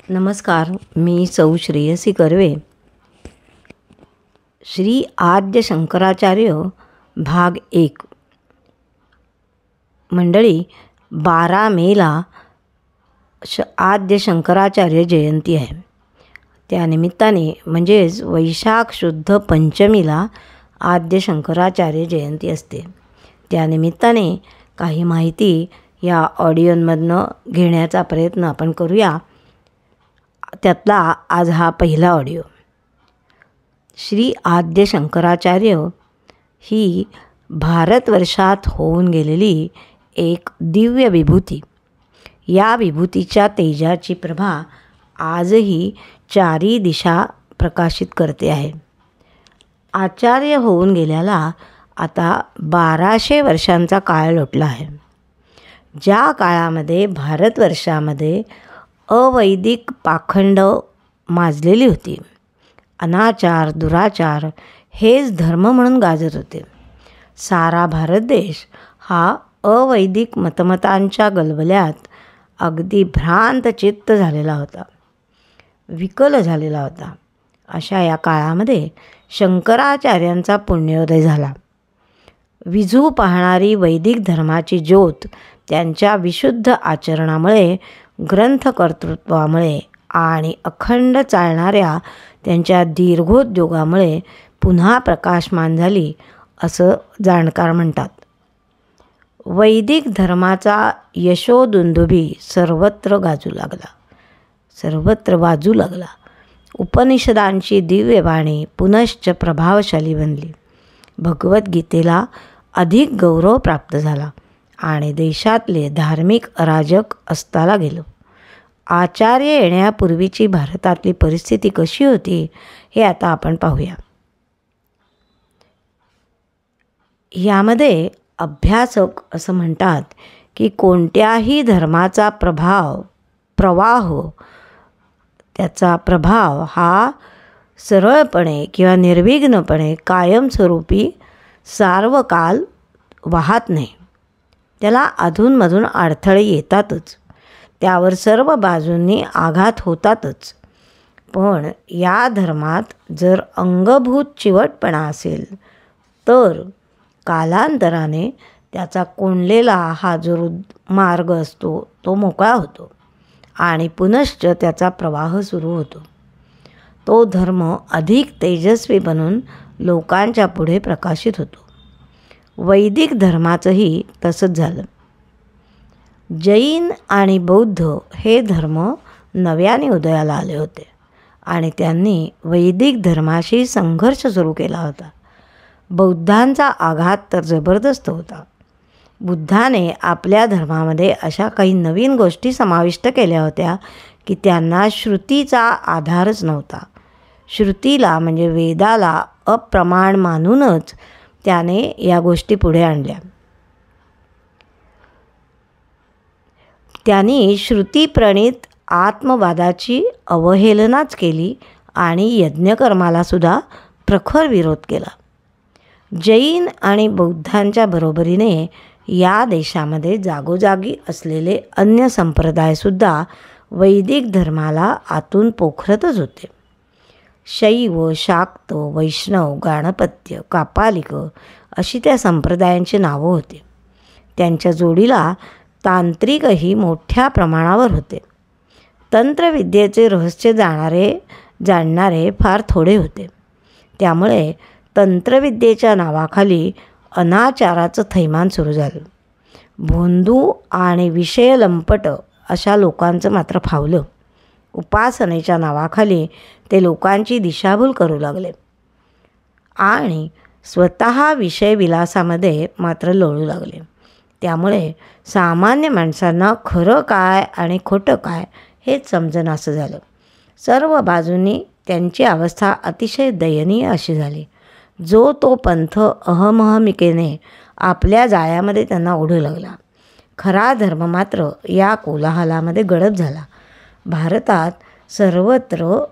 नमस्कार. मी सौ श्रेयसी कर्वे. श्री आद्य शंकराचार्य भाग 1. मंडळी, 12 मेला आद्य शंकराचार्य जयंती आहे. त्यानिमित्ताने म्हणजेच वैशाख शुद्ध पंचमीला आद्य शंकराचार्य जयंती असते. त्यानिमित्ताने काही माहिती या ऑडिओमधनं घेण्याचा प्रयत्न आपण करूया. त्यातला आज हा पहिला ऑडिओ. श्री आद्य शंकराचार्य ही भारतवर्षात होऊन गेलेली एक दिव्य विभूती. या विभूतीच्या तेजाची प्रभा आजही चारी दिशा प्रकाशित करते आहे. आचार्य होऊन गेल्याला आता 1200 वर्षांचा काळ लोटला आहे. ज्या काळामध्ये भारतवर्षामध्ये अवैदिक पाखंड माजलेली होती, अनाचार दुराचार हेच धर्म म्हणून गाजत होते. सारा भारत देश हा अवैदिक मतमतांच्या गलबल्यात अगदी भ्रांत चित्त झालेला होता, विकल झालेला होता. अशा या काळामध्ये शंकराचार्यांचा पुण्योदय झाला. विझू पाहणारी वैदिक धर्माची ज्योत त्यांच्या विशुद्ध आचरणामुळे, ग्रंथकर्तृत्वामुळे आणि अखंड चालणाऱ्या त्यांच्या दीर्घोद्योगामुळे पुन्हा प्रकाशमान झाली असं जाणकार म्हणतात. वैदिक धर्माचा यशोदुंदुभी सर्वत्र वाजू लागला. उपनिषदांची दिव्यवाणी पुनश्च प्रभावशाली बनली. भगवद्गीतेला अधिक गौरव प्राप्त झाला आणि देशातले धार्मिक अराजक अस्ताला गेलो. आचार्य येण्यापूर्वीची भारतातली परिस्थिती कशी होती हे आता आपण पाहूया. यामध्ये अभ्यासक असं म्हणतात की कोणत्याही धर्माचा त्याचा प्रभाव हा सरळपणे किंवा निर्विघ्नपणे कायमस्वरूपी सार्वकाल वाहत नाही. त्याला अधूनमधून अडथळे येतातच, त्यावर सर्व बाजूंनी आघात होतातच. पण या धर्मात जर अंगभूत चिवटपणा असेल तर कालांतराने त्याचा कोंडलेला हा जो मार्ग असतो तो मोकळा होतो आणि पुनश्च त्याचा प्रवाह सुरू होतो. तो धर्म अधिक तेजस्वी बनून लोकांच्या पुढे प्रकाशित होतो. वैदिक धर्माचंही तसंच झालं. जैन आणि बौद्ध हे धर्म नव्याने उदयाला आले होते आणि त्यांनी वैदिक धर्माशी संघर्ष सुरू केला होता. बौद्धांचा आघात तर जबरदस्त होता. बुद्धाने आपल्या धर्मामध्ये अशा काही नवीन गोष्टी समाविष्ट केल्या होत्या की त्यांना श्रुतीचा आधारच नव्हता. श्रुतीला म्हणजे वेदाला अप्रमाण मानूनच त्याने या गोष्टी पुढे आणल्या. त्यांनी श्रुतीप्रणीत आत्मवादाची अवहेलनाच केली आणि यज्ञकर्मालासुद्धा प्रखर विरोध केला. जैन आणि बौद्धांच्या बरोबरीने या देशामध्ये जागोजागी असलेले अन्य संप्रदायसुद्धा वैदिक धर्माला आतून पोखरतच होते. शैव, शाक्त, वैष्णव, गाणपत्य, कापालिक अशी त्या संप्रदायांची नावं होती. त्यांच्या जोडीला तांत्रिकही मोठ्या प्रमाणावर होते. तंत्रविद्येचे रहस्य जाणणारे फार थोडे होते. त्यामुळे तंत्रविद्येच्या नावाखाली अनाचाराचं थैमान सुरू झालं. भोंदू आणि विषयलंपट अशा लोकांचं मात्र फावलं. उपासनेच्या नावाखाली ते लोकांची दिशाभूल करू लागले आणि स्वतः विषयविलासामध्ये मात्र लोळू लागले. त्यामुळे सामान्य माणसांना खरं काय आणि खोटं काय हेच समजेनासं झालं. सर्व बाजूंनी त्यांची अवस्था अतिशय दयनीय अशी झाली. जो तो पंथ अहमहमिकेने आपल्या जाळ्यामध्ये त्यांना ओढू लागला. खरा धर्म मात्र या कोलाहलामध्ये गडप झाला. भारतात सर्वत्र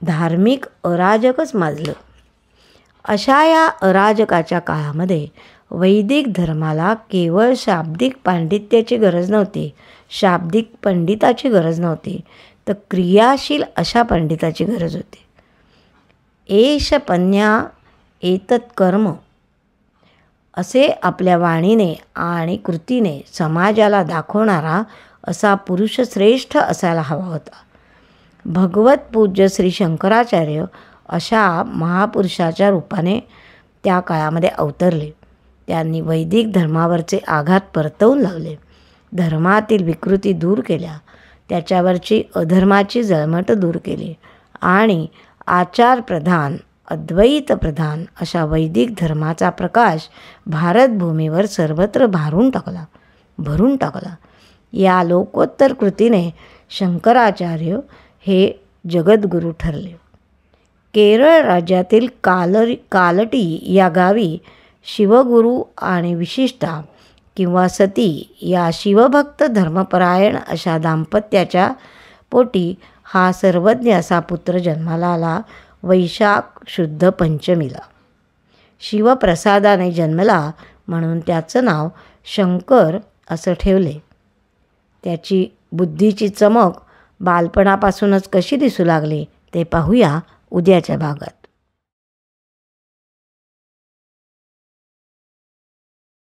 धार्मिक अराजकच माजलं. अशा या अराजकाच्या काळामध्ये वैदिक धर्माला केवळ शाब्दिक पांडित्याची गरज नव्हती, शाब्दिक पंडिताची गरज नव्हती, तर क्रियाशील अशा पंडिताची गरज होती. एष पन्या एतत् कर्म असे आपल्या वाणीने आणि कृतीने समाजाला दाखवणारा असा पुरुष श्रेष्ठ असायला हवा होता. भगवत पूज्य श्री शंकराचार्य अशा महापुरुषाच्या रूपाने त्या काळामध्ये अवतरले. त्यांनी वैदिक धर्मावरचे आघात परतवून लावले, धर्मातील विकृती दूर केल्या, त्याच्यावरची अधर्माची जळमट दूर केली आणि आचारप्रधान अद्वैत प्रधान अशा वैदिक धर्माचा प्रकाश भारतभूमीवर सर्वत्र भरून टाकला. या लोकोत्तर कृतीने शंकराचार्य हे जगद्गुरू ठरले. केरळ राज्यातील कालटी या गावी शिवगुरू आणि विशिष्टा किंवा सती या शिवभक्त धर्मपरायण अशा दाम्पत्याच्या पोटी हा सर्वज्ञ असा पुत्र जन्माला आला. वैशाख शुद्ध पंचमीला शिवप्रसादाने जन्मला म्हणून त्याचं नाव शंकर असं ठेवले. त्याची बुद्धीची चमक बालपणापासूनच कशी दिसू लागली ते पाहूया उद्याच्या भागात.